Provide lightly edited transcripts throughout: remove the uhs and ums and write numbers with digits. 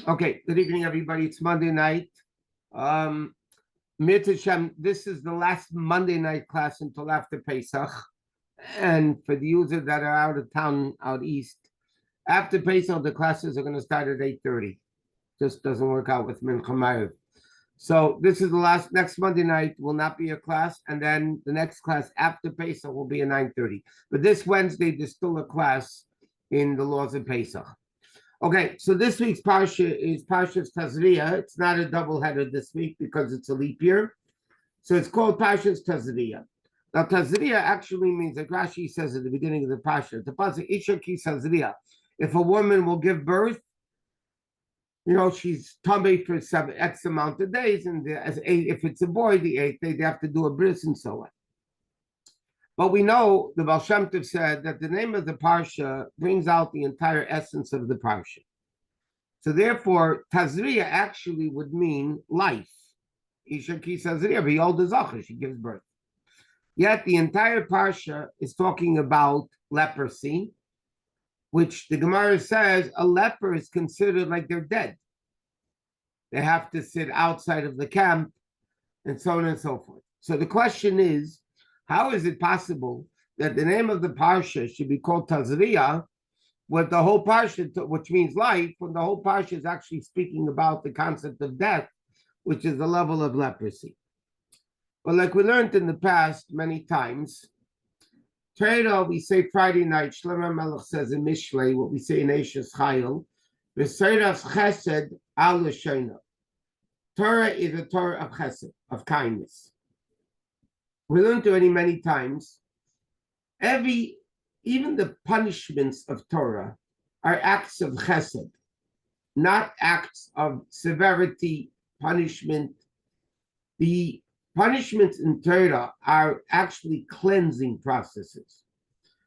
Okay, good evening, everybody. It's Monday night. Mitzvah Shem, this is the last Monday night class until after Pesach. And for the users that are out of town, out east, after Pesach, the classes are going to start at 8:30. Just doesn't work out with Mincha Ma'ariv. So this is the last, next Monday night will not be a class. And then the next class after Pesach will be at 9:30. But this Wednesday, there's still a class in the laws of Pesach. Okay, so this week's Parsha is Parsha's Tazria. It's not a double-header this week because it's a leap year. So it's called Parsha's Tazria. Now, Tazria actually means, like Rashi says at the beginning of the Parsha, the Pasuk, Isha ki Tazria. If a woman will give birth, she's tamei for X amount of days, and if it's a boy, the 8th day, they have to do a bris and so on. But we know the Baal Shem Tov said that the name of the Parsha brings out the entire essence of the Parsha. So therefore, Tazria actually would mean life. Isha ki Tazria, v'yolda zacha, she gives birth. Yet the entire Parsha is talking about leprosy, which the Gemara says a leper is considered like they're dead. They have to sit outside of the camp and so on and so forth. So the question is, how is it possible that the name of the Parsha should be called Tazria, with the whole Parsha, which means life, when the whole Parsha is actually speaking about the concept of death, which is the level of leprosy? But like we learned in the past many times, Torah, we say Friday night, Shlomo Melech says in Mishlei, what we say in Eishes Chayil, V'seiras Chesed al Lashona. Torah is a Torah of Chesed, of kindness. We learned already many times, even the punishments of Torah are acts of chesed, not acts of severity, punishment. The punishments in Torah are actually cleansing processes,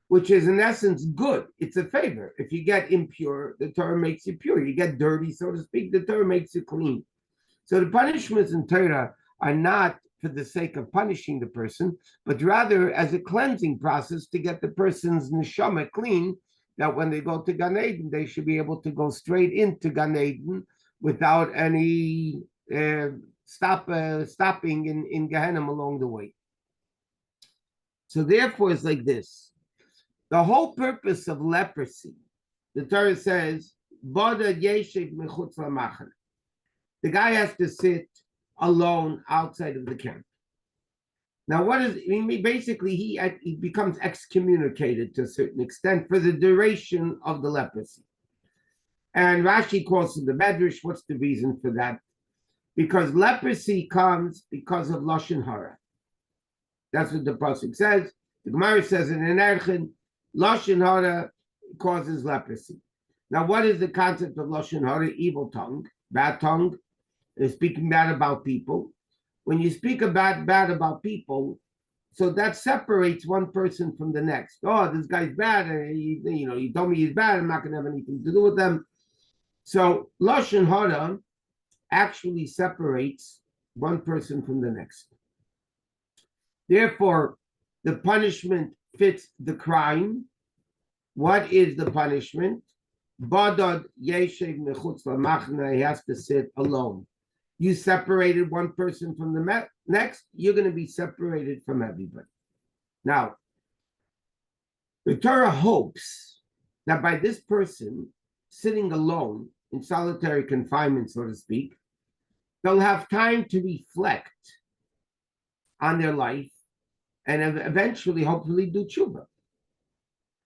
which is in essence good. It's a favor. If you get impure, the Torah makes you pure. You get dirty, so to speak, the Torah makes you clean. So the punishments in Torah are not for the sake of punishing the person, but rather as a cleansing process to get the person's neshama clean, that when they go to Gan Eden, they should be able to go straight into Gan Eden without any stopping in Gehenna along the way. So therefore, it's like this. The whole purpose of leprosy, the Torah says, Bada yeshev mechutz lamachane. The guy has to sit alone outside of the camp. Now, basically, he becomes excommunicated to a certain extent for the duration of the leprosy. And Rashi calls it the Medrash. What's the reason for that? Because leprosy comes because of Lashon Hara. That's what the Pasuk says. The Gemara says in Erchin, Lashon Hara causes leprosy. Now, what is the concept of Lashon Hara? Evil tongue, bad tongue. They're speaking bad about people. When you speak bad about people, so that separates one person from the next. Oh, this guy's bad. You told me he's bad. I'm not going to have anything to do with them. So Lashon Hara actually separates one person from the next. Therefore, the punishment fits the crime. What is the punishment? Badad yeshev mechutz lamachna. He has to sit alone. You separated one person from the next, you're going to be separated from everybody. Now, the Torah hopes that by this person sitting alone in solitary confinement, so to speak, they'll have time to reflect on their life and eventually, hopefully, do tshuva.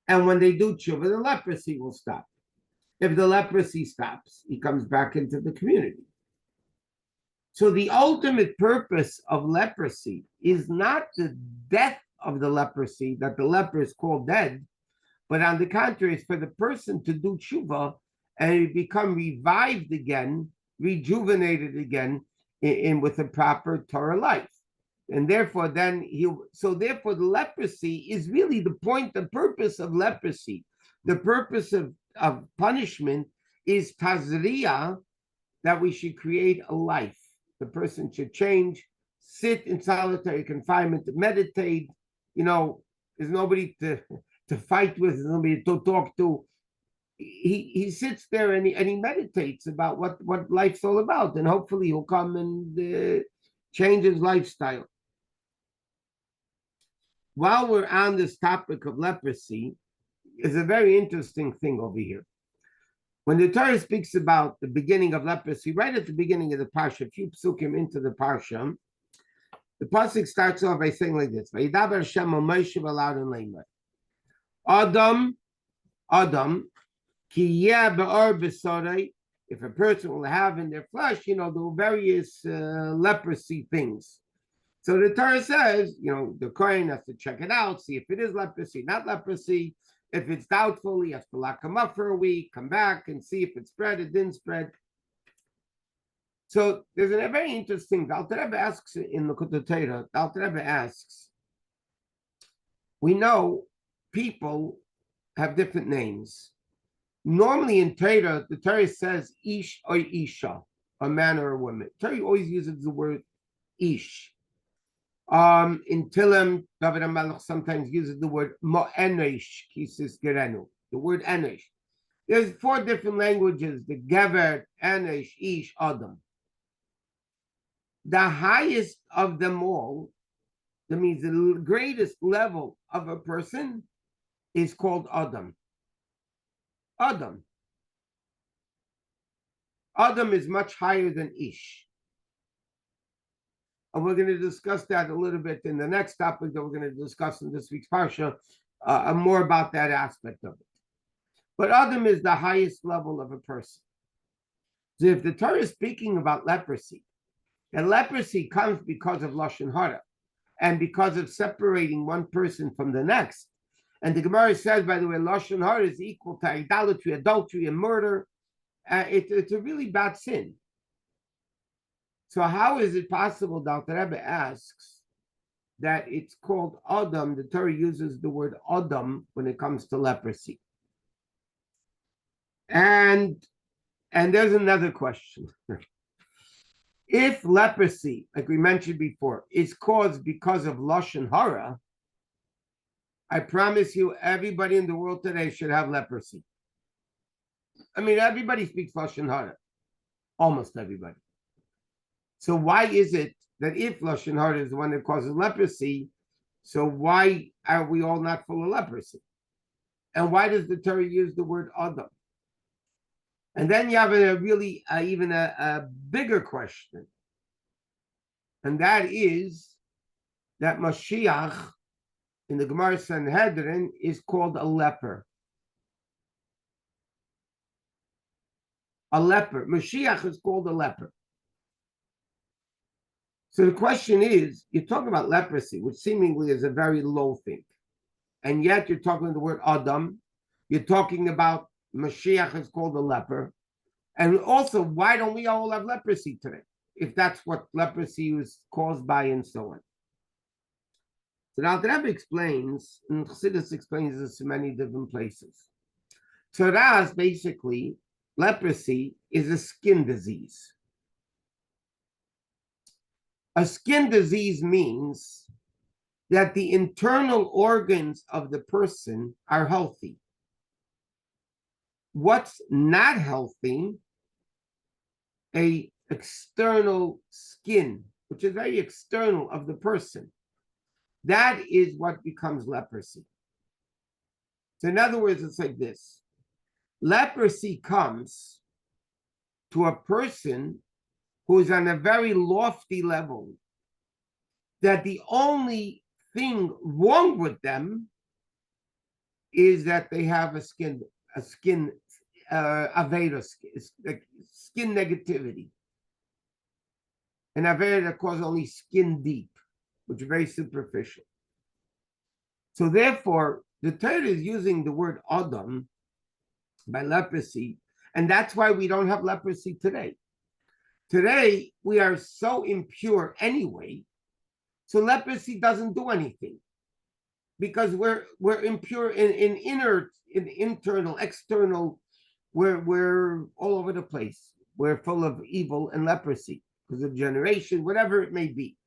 And when they do tshuva, the leprosy will stop. If the leprosy stops, he comes back into the community. So the ultimate purpose of leprosy is not the death of the leprosy, that the leper is called dead, but on the contrary, it's for the person to do tshuva and become revived again, rejuvenated again with a proper Torah life. And therefore, therefore the leprosy is really the purpose of leprosy. The purpose of punishment is Tazria, that we should create a life. The person should change, sit in solitary confinement, to meditate. There's nobody to fight with, there's nobody to talk to. he sits there and he meditates about what life's all about, and hopefully he'll come and change his lifestyle. While we're on this topic of leprosy, is a very interesting thing over here. When the Torah speaks about the beginning of leprosy, right at the beginning of the Parsha, a few psukim into the Parsha, the pasuk starts off by saying like this: "Vayidaber Hashem al Moshe v'alad and Adam, Adam, ki yeh be'or b'sorei." If a person will have in their flesh, the various leprosy things. So the Torah says, the Kohen has to check it out, see if it is leprosy, not leprosy. If it's doubtful, he has to lock him up for a week, come back and see if it spread, it didn't spread. So there's a very interesting, the Alter Rebbe asks in the Torah, the Alter Rebbe asks, we know people have different names. Normally in Torah, the Torah says ish or isha, a man or a woman. Torah always uses the word ish. In Tillim, David HaMelech sometimes uses the word mo'enesh, kisis gerenu, the word enesh. There's 4 different languages, the gever, enesh, ish, adam. The highest of them all, that means the greatest level of a person, is called adam. Adam. Adam is much higher than ish. And we're going to discuss that a little bit in the next topic that we're going to discuss in this week's Parsha, more about that aspect of it. But Adam is the highest level of a person. So if the Torah is speaking about leprosy, and leprosy comes because of Lashon Hara, and because of separating one person from the next, and the Gemara says, by the way, Lashon Hara is equal to idolatry, adultery, and murder. It's a really bad sin. So how is it possible, Dr. Rebbe asks, that it's called Adam? The Torah uses the word Adam when it comes to leprosy. And there's another question. If leprosy, like we mentioned before, is caused because of Lashon Hara, I promise you everybody in the world today should have leprosy. I mean, everybody speaks Lashon Hara. Almost everybody. So why is it that if Lashon Hara is the one that causes leprosy, so why are we all not full of leprosy? And why does the Torah use the word Adam? And then you have even a bigger question. And that is that Mashiach in the Gemara Sanhedrin is called a leper. A leper. Mashiach is called a leper. So the question is, you're talking about leprosy, which seemingly is a very low thing. And yet you're talking the word Adam. You're talking about Mashiach is called a leper. And also, why don't we all have leprosy today? If that's what leprosy was caused by and so on. So now the Rebbe explains, and Chassidus explains this in many different places. Torah basically, leprosy is a skin disease. A skin disease means that the internal organs of the person are healthy. What's not healthy? A external skin, which is very external of the person. That is what becomes leprosy. So in other words, it's like this. Leprosy comes to a person who is on a very lofty level, that the only thing wrong with them is that they have a skin aveda, skin negativity. An aveda that causes only skin deep, which is very superficial. So therefore, the Torah is using the word Adam by leprosy, and that's why we don't have leprosy today. Today, we are so impure anyway, so leprosy doesn't do anything because we're impure in internal, external, we're all over the place. We're full of evil and leprosy because of generation, whatever it may be.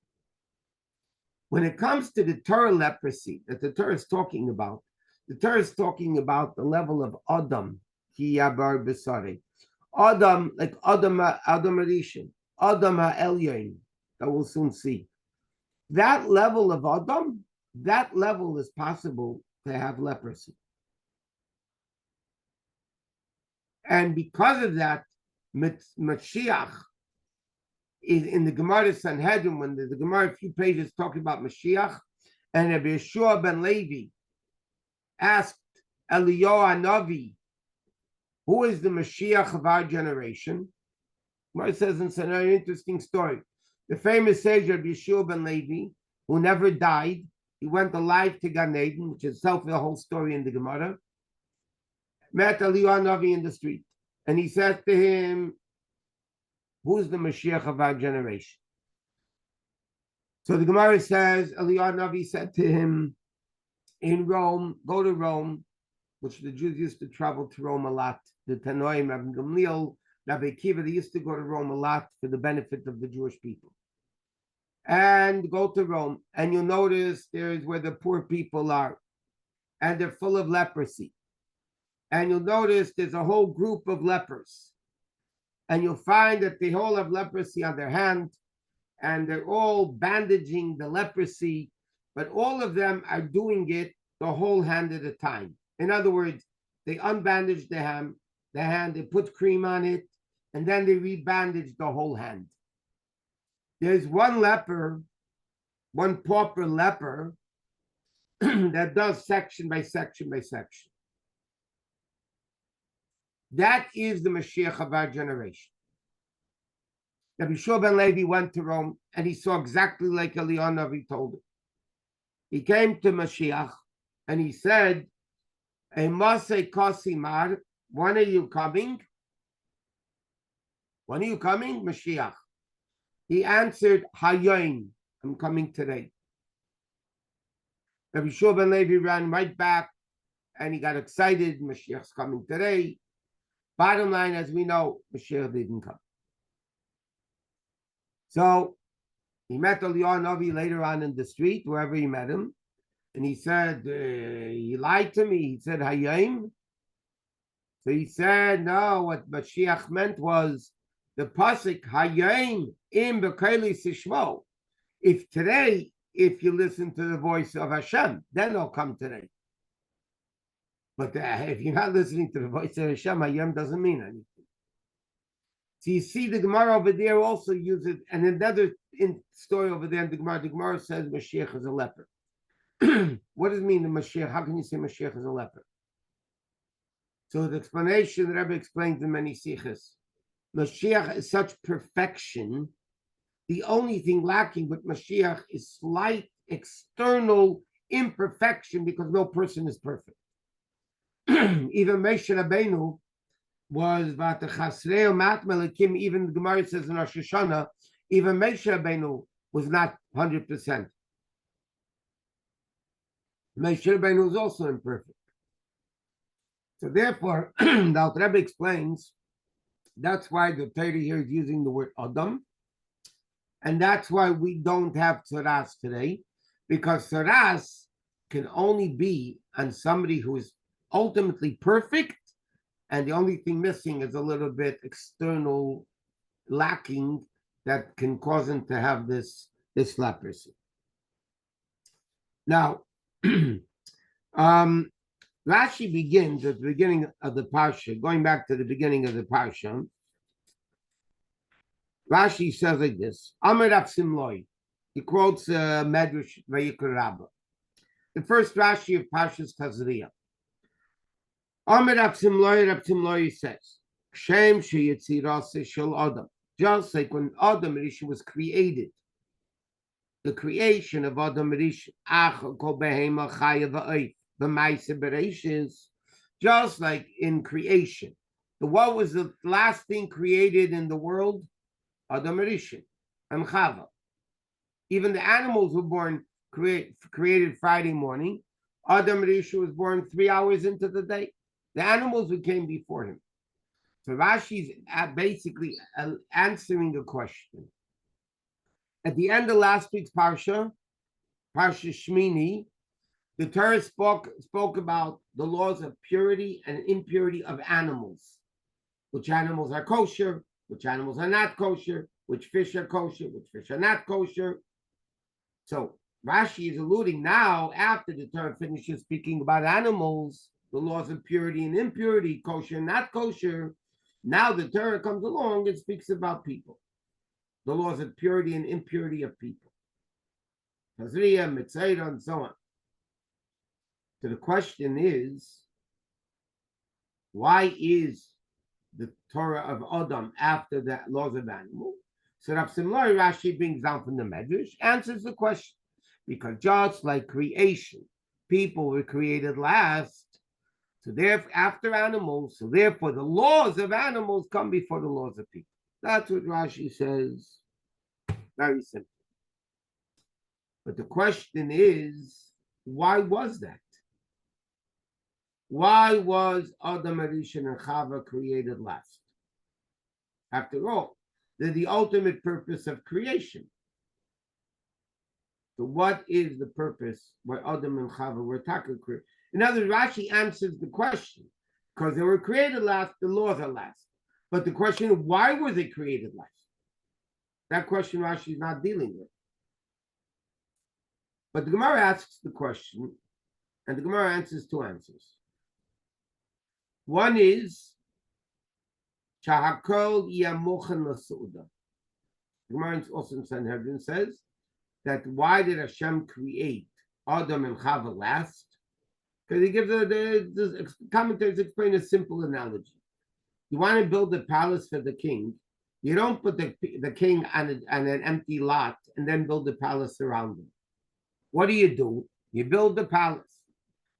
When it comes to the Torah leprosy that the Torah is talking about, the Torah is talking about the level of Adam, ki yabar b'sarei. Adam, like Adam Rishon, Adam ha'elyon, that we'll soon see. That level of Adam, that level is possible to have leprosy. And because of that, Mashiach is in the Gemara Sanhedrin, when the Gemara, a few pages talking about Mashiach, and Rabbi Yeshua ben Levi asked Eliyahu Hanavi, who is the Mashiach of our generation? Gemara says it's an very interesting story. The famous sage Rabbi Yeshua ben Levi, who never died, he went alive to Gan Eden, which is itself the whole story in the Gemara, met Eliyahu Hanavi in the street, and he said to him, who's the Mashiach of our generation? So the Gemara says, Eliyahu Hanavi said to him, in Rome, go to Rome, which the Jews used to travel to Rome a lot. The Tanoim, Rabbi Gamliel, Rabbi Akiva, they used to go to Rome a lot for the benefit of the Jewish people. And go to Rome, and you'll notice there's where the poor people are, and they're full of leprosy. And you'll notice there's a whole group of lepers. And you'll find that they all have leprosy on their hand, and they're all bandaging the leprosy, but all of them are doing it the whole hand at a time. In other words, they unbandage the hand, they put cream on it, and then they rebandage the whole hand. There's one leper, one pauper leper, that does section by section by section. That is the Mashiach of our generation. Rabbi Yeshua ben Levi went to Rome, and he saw exactly like Eliyahu Hanavi told him. He came to Mashiach, and he said, Emasei Kosimar, when are you coming? When are you coming? Mashiach. He answered, Hayoim, I'm coming today. Rabbi Yeshua ben Levi ran right back, and he got excited, Mashiach's coming today. Bottom line, as we know, Mashiach didn't come. So he met Eliyahu Hanavi later on in the street, wherever he met him, and he said, he lied to me. He said, Hayim. So he said, no, what Mashiach meant was the pasuk, Hayim im b'keli sishmo. If you listen to the voice of Hashem, then I'll come today. But if you're not listening to the voice of Hashem, Hayim doesn't mean anything. So you see the Gemara over there also uses, and another story over there in the Gemara says Mashiach is a leper. What does it mean, the Mashiach? How can you say Mashiach is a leper? So the explanation the Rebbe explains in many sichos, Mashiach is such perfection. The only thing lacking with Mashiach is slight external imperfection, because no person is perfect. Even Moshe Rabbeinu was Vatachasreu Matmelekim. Even the Gemara says in Rosh Hashanah, even Moshe Rabbeinu was not 100%. Moshe Rabbeinu was also imperfect. So therefore, the Alter Rebbe explains that's why the Torah here is using the word Adam, and that's why we don't have tzaras today, because tzaras can only be on somebody who is ultimately perfect, and the only thing missing is a little bit external lacking that can cause him to have this leprosy. Now, Rashi begins at the beginning of the Parsha, going back to the beginning of the Parsha. Rashi says like this, Amar Rav Simloi. He quotes Medrash Vayikra Rabbah. The first Rashi of Parsha's Tazria. Amar Rav Simloi says, Shem sheyitzirase shel Adam. Just like when Adam Rishon was created, the creation of Adam Rishon, Ach kol behema chaya va'oif, b'maisa bereishis, just like in creation. What was the last thing created in the world? Adam Rishon and Chava. Even the animals were born, created Friday morning. Adam Rishon was born 3 hours into the day. The animals who came before him. So Rashi's basically answering the question. At the end of last week's Parsha, Parsha Shmini, The Torah spoke about the laws of purity and impurity of animals. Which animals are kosher, which animals are not kosher, which fish are kosher, which fish are not kosher. So Rashi is alluding now, after the Torah finishes speaking about animals, the laws of purity and impurity, kosher and not kosher. Now the Torah comes along and speaks about people, the laws of purity and impurity of people. Tazria, Mitzayra, and so on. So the question is, why is the Torah of Adam after the laws of animals? So Rav Simlai Rashi brings down from the Medrash, answers the question. Because just like creation, people were created last, so therefore after animals, so therefore the laws of animals come before the laws of people. That's what Rashi says. Very simple. But the question is, why was that? Why was Adam, Rishon, and Chava created last? After all, they're the ultimate purpose of creation. So what is the purpose why Adam and Chava were created? In other words, Rashi answers the question. Because they were created last, the laws are last. But the question, why were they created last? That question Rashi is not dealing with. But the Gemara asks the question, and the Gemara answers two answers. One is, Shahakol Yamuchan Lasuda. The Gemara also in Sanhedrin says that why did Hashem create Adam and Chava last? Because he gives the commentaries explain a simple analogy. You want to build a palace for the king, you don't put the king on an empty lot and then build a palace around him. What do? You build the palace.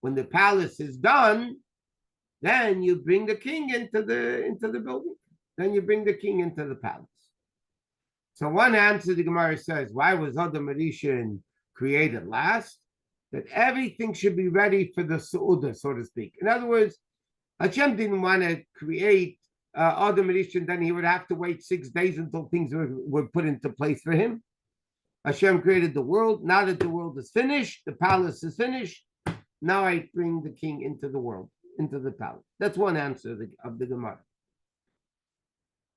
When the palace is done, then you bring the king into the building. Then you bring the king into the palace. So one answer the Gemara says, why was Adam Rishon created last? That everything should be ready for the Su'udah, so to speak. In other words, Hashem didn't want to create Adam Rishon, then he would have to wait 6 days until things were put into place for him. Hashem created the world. Now that the world is finished, the palace is finished, now I bring the king into the world, into the palace. That's one answer of the Gemara.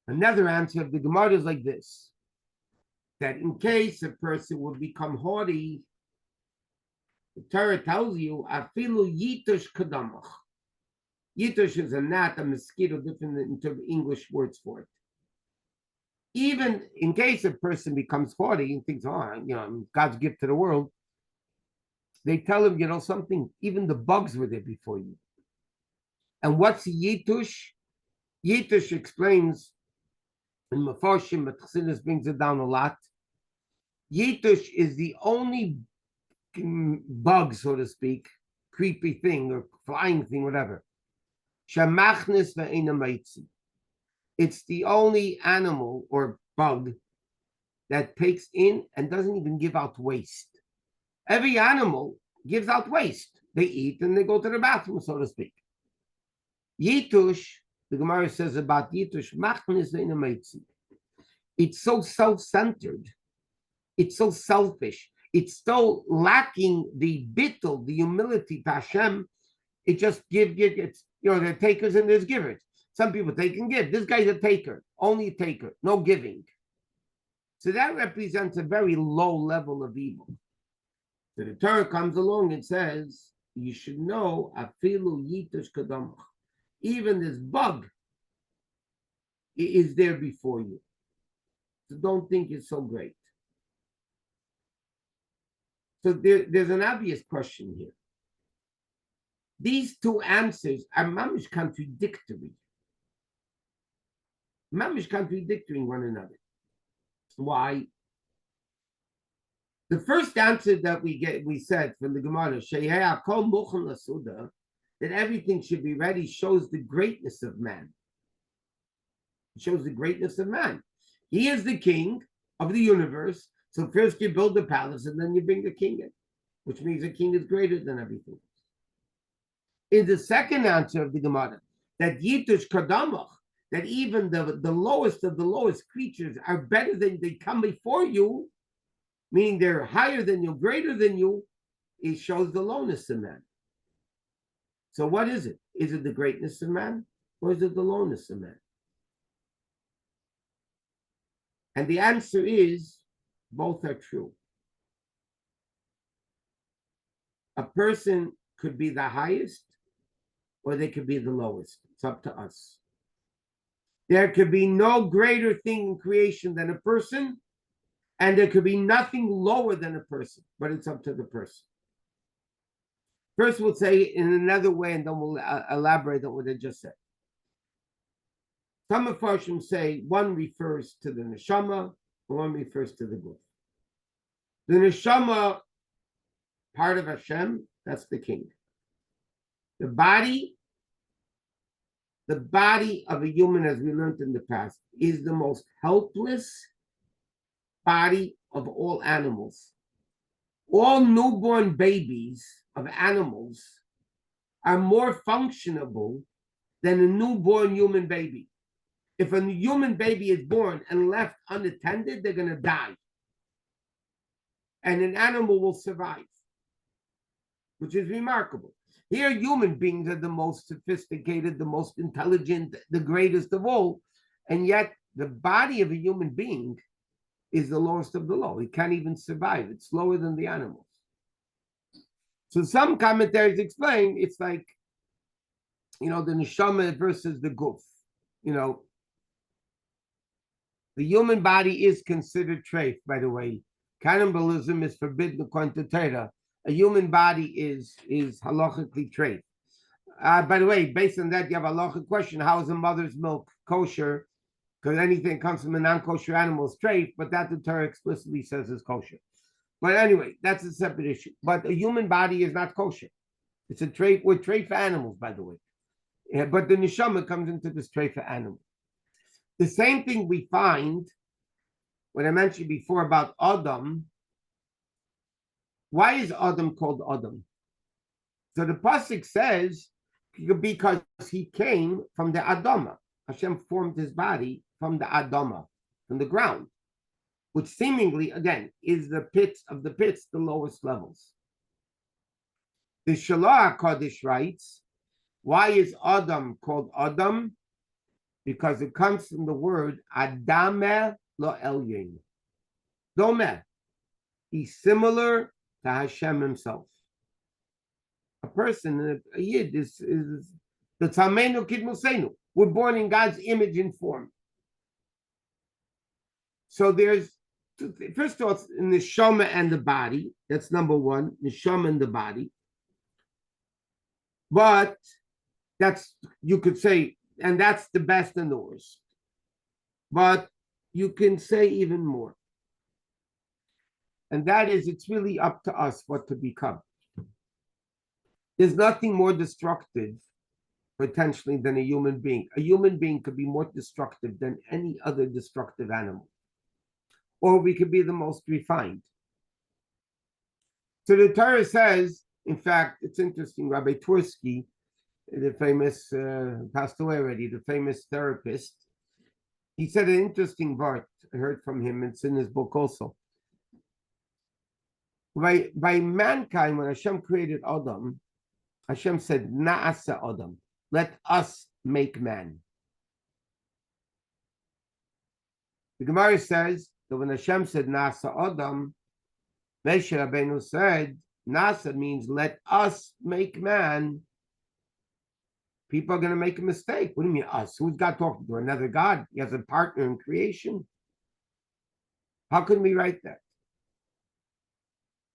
Another answer of the Gemara is like this, that in case a person would become haughty, the Torah tells you, afilu yitush kadamach. Yitush is a gnat, a mosquito, different in English words for it. Even in case a person becomes haughty and thinks, God's gift to the world, they tell him, something, even the bugs were there before you. And what's yitush? Yitush explains, and Mefarshim, but Chassidus brings it down a lot. Yitush is the only bug, so to speak, creepy thing or flying thing, whatever. Shamachnis ve'ena maitzi. It's the only animal or bug that takes in and doesn't even give out waste. Every animal gives out waste. They eat and they go to the bathroom, so to speak. Yitush, the Gemara says about Yitush, machnis ve'ena maitzi. It's so self-centered. It's so selfish. It's so lacking the bittul, the humility to Hashem. It just it's there are takers and there's givers. Some people take and give. This guy's a taker, only a taker, no giving. So that represents a very low level of evil. So the Torah comes along and says, you should know, afilu yitush kadamach. Even this bug is there before you. So don't think it's so great. So there's an obvious question here. These two answers are mamish contradictory. Mamish contradicting one another. Why? The first answer that we said from the Gemara, that everything should be ready, shows the greatness of man. It shows the greatness of man. He is the king of the universe. So first you build the palace and then you bring the king in, which means the king is greater than everything. In the second answer of the Gemara, that Yitush Kadamach, that even the lowest of the lowest creatures are better than they come before you, meaning they're higher than you, greater than you. it shows the lowness of man. So what is it? Is it the greatness of man, or is it the lowness of man? And the answer is both are true. A person could be the highest, or they could be the lowest. It's up to us. There could be no greater thing in creation than a person, and there could be nothing lower than a person, but it's up to the person. First, we'll say it in another way, and then we'll elaborate on what I just said. Some of Farshim say one refers to the neshama, and one refers to the guf. The neshama, part of Hashem, that's the king. The body of a human, as we learned in the past, is the most helpless body of all animals. All newborn babies of animals are more functionable than a newborn human baby. If a human baby is born and left unattended, they're going to die. And an animal will survive, which is remarkable. Here, human beings are the most sophisticated, the most intelligent, the greatest of all. And yet, the body of a human being is the lowest of the low. It can't even survive. It's lower than the animals. So some commentaries explain it's like, the neshama versus the guf. The human body is considered treif, by the way. Cannibalism is forbidden according to Torah. A human body is halachically treif. By the way, based on that, you have a halachic question: how is a mother's milk kosher? Because anything comes from a non-kosher animal is treif, but that the Torah explicitly says is kosher. But anyway, that's a separate issue. But a human body is not kosher. It's a treif. We're treif for animals, by the way. Yeah, but the neshama comes into this treif for animals. The same thing we find when I mentioned before about Adam. Why is Adam called Adam? So the pasuk says because he came from the Adama. Hashem formed his body from the Adama, from the ground, which seemingly, again, is the pits of the pits, the lowest levels. The Shalach Kodesh writes, why is Adam called Adam? Because it comes from the word Adameh lo Elyon. Domeh. He's similar to Hashem himself. A person, a yid, is the Tzalmenu Kidmusenu. We're born in God's image and form. So there's, first of all, in the neshama and the body. That's number one, neshama and the body. But that's, you could say, and that's the best and the worst. But you can say even more. And that is, it's really up to us what to become. There's nothing more destructive, potentially, than a human being. A human being could be more destructive than any other destructive animal. Or we could be the most refined. So the Torah says, in fact, it's interesting, Rabbi Twersky, the famous, passed away already, the famous therapist, he said an interesting part. I heard from him, it's in his book also. By mankind, when Hashem created Adam, Hashem said, Na'asa Adam, let us make man. The Gemara says that when Hashem said Na'asa Adam, Moshe Rabbeinu said, Na'asa means let us make man. People are going to make a mistake. What do you mean us? Who's God talking to? Another God? He has a partner in creation? How can we write that?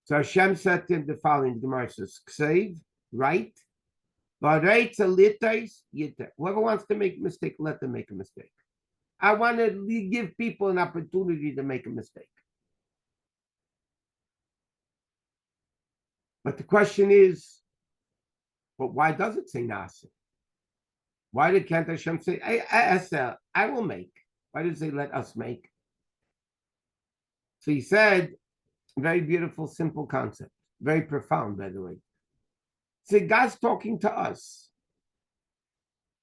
So Hashem said to him the following, the Gemara says, Ksev, right? Whoever wants to make a mistake, let them make a mistake. I want to give people an opportunity to make a mistake. But the question is, but why does it say Nasa? Why can't Hashem say, I will make? Why did it say, let us make? So he said, very beautiful, simple concept. Very profound, by the way. See, God's talking to us.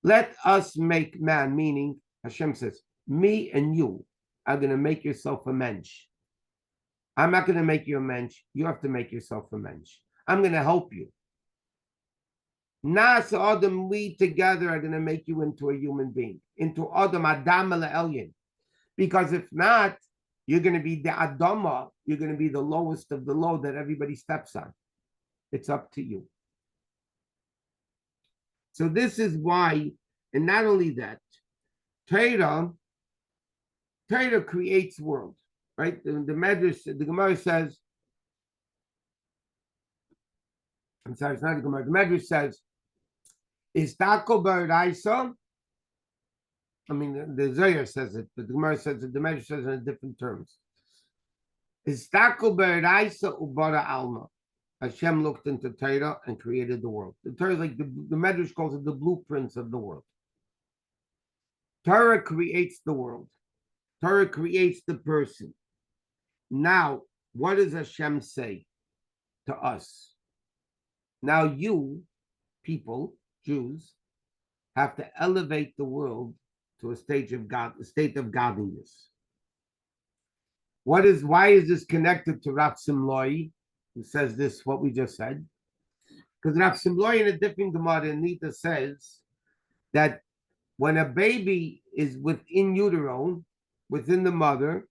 Let us make man, meaning Hashem says, me and you are going to make yourself a mensch. I'm not going to make you a mensch. You have to make yourself a mensch. I'm going to help you. Nas Adam, we together are going to make you into a human being, into Adam Elyon. Because if not, you're going to be the Adama, you're going to be the lowest of the low that everybody steps on. It's up to you. So this is why, and not only that, Torah creates world, right? The Medrash, the Gemara says, I'm sorry, it's not the Gemara. The Medrash says, Istako Baraisa. I mean, the Zohar says it, but the Gemara says it, the Medrash says it in different terms. Istako Baraisa Ubara Alma. Hashem looked into Torah and created the world. The Torah is like the Medrash calls it the blueprints of the world. Torah creates the world. Torah creates the person. Now, what does Hashem say to us? Now you, people, Jews, have to elevate the world to a state of godliness. Why is this connected to Rav Simloi, who says this, what we just said? Because Rav Simloi in a different Gemara Nita says that when a baby is within utero, within the mother,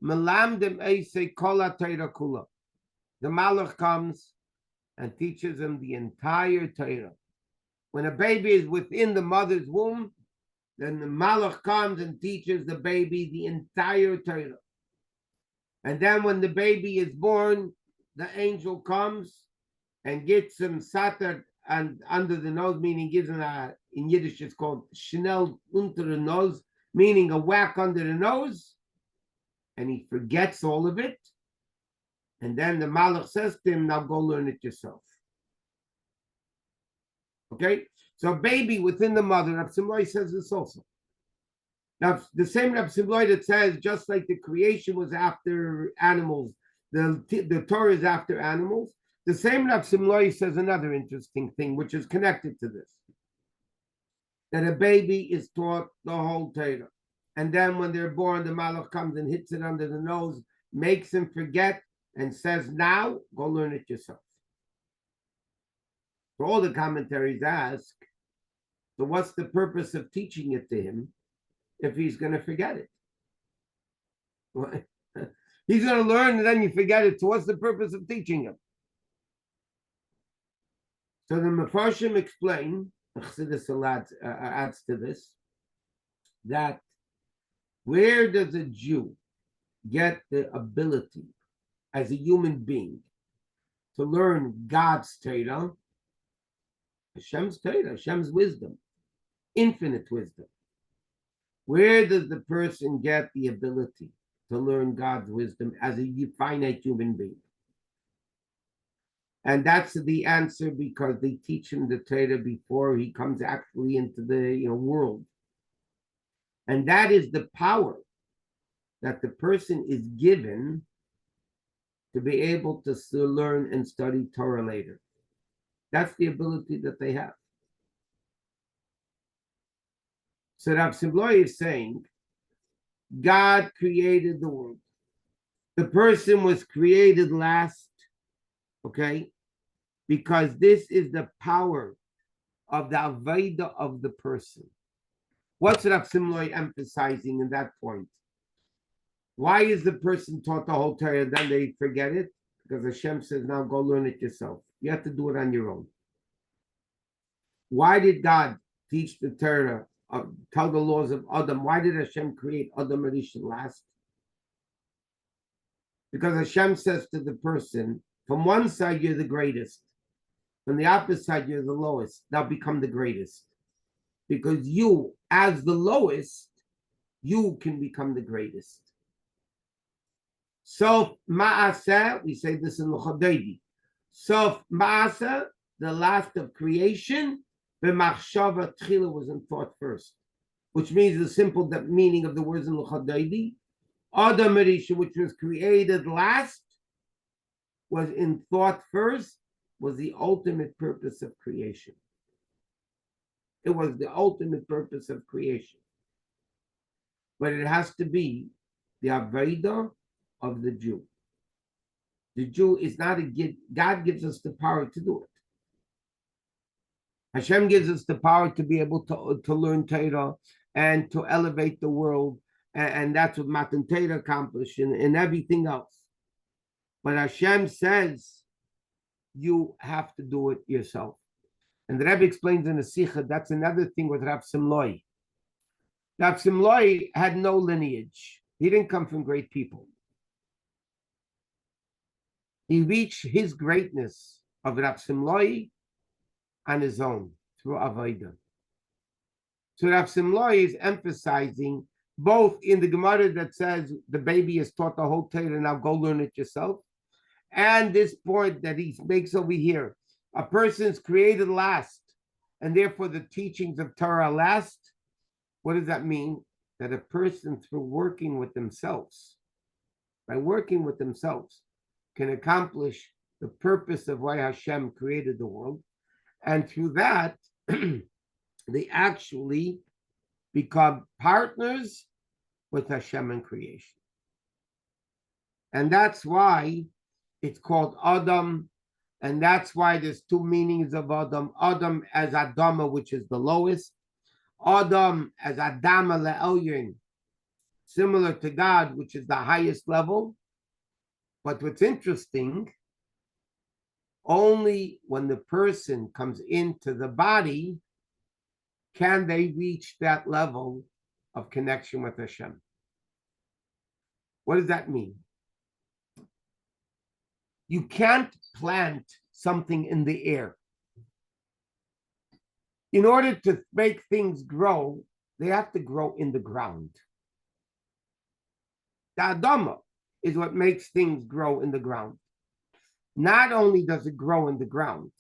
Melamdim Eisei Kola Torah Kula. The Malach comes and teaches him the entire Torah. When a baby is within the mother's womb, then the Malach comes and teaches the baby the entire Torah. And then when the baby is born, the angel comes and gets him satar and under the nose, meaning gives him in Yiddish it's called schnell unter the nose, meaning a whack under the nose, and he forgets all of it. And then the Malach says to him, now go learn it yourself. Okay? So baby within the mother, Rav Simloi says this also. Now, the same Rav Simloi that says, just like the creation was after animals, the Torah is after animals, the same Rav Simloi says another interesting thing, which is connected to this. That a baby is taught the whole Torah. And then when they're born, the Malach comes and hits it under the nose, makes him forget, and says, now, go learn it yourself. So all the commentaries ask, so what's the purpose of teaching it to him if he's going to forget it? He's going to learn and then you forget it, so what's the purpose of teaching him? So the Mefarshim explain, Chassidus adds to this, that where does a Jew get the ability as a human being to learn God's Torah? Hashem's Torah, Hashem's wisdom, infinite wisdom. Where does the person get the ability to learn God's wisdom as a finite human being? And that's the answer, because they teach him the Torah before he comes actually into the world. And that is the power that the person is given to be able to learn and study Torah later. That's the ability that they have. So Rav Simloi is saying, God created the world. The person was created last, okay? Because this is the power of the Aveda of the person. What's Rav Simloi emphasizing in that point? Why is the person taught the whole Torah and then they forget it? Because Hashem says, now go learn it yourself. You have to do it on your own. Why did God teach the Torah, tell the laws of Adam? Why did Hashem create Adam Rishon last? Because Hashem says to the person, from one side you're the greatest, from the opposite side you're the lowest. Now become the greatest. Because you, as the lowest, you can become the greatest. Sof Ma'aseh, we say this in the Chodedi. Sof Ma'aseh, the last of creation, the Machshava Tchila was in thought first, which means the simple meaning of the words in the Chodedi. Adam Rishon, which was created last, was in thought first, was the ultimate purpose of creation. It was the ultimate purpose of creation. But it has to be the Aveda of the Jew. The Jew is not a gift. God gives us the power to do it. Hashem gives us the power to be able to learn Torah and to elevate the world. And that's what Matan Torah accomplished and everything else. But Hashem says you have to do it yourself. And the Rebbe explains in the Sikha, that's another thing with Rav Simloi. Rav Simloi had no lineage. He didn't come from great people. He reached his greatness of Rav Simloi on his own through Avodah. So Rav Simloi is emphasizing both in the Gemara that says the baby is taught the whole Torah, now go learn it yourself, and this point that he makes over here. A person's created last, and therefore the teachings of Torah last. What does that mean? That a person, through working with themselves, by working with themselves, can accomplish the purpose of why Hashem created the world. And through that, they actually become partners with Hashem in creation. And that's why it's called Adam. And that's why there's two meanings of Adam. Adam as Adama, which is the lowest. Adam as Adama le'elyon, similar to God, which is the highest level. But what's interesting, only when the person comes into the body can they reach that level of connection with Hashem. What does that mean? You can't plant something in the air. In order to make things grow, they have to grow in the ground. The Adama is what makes things grow in the ground. Not only does it grow in the ground,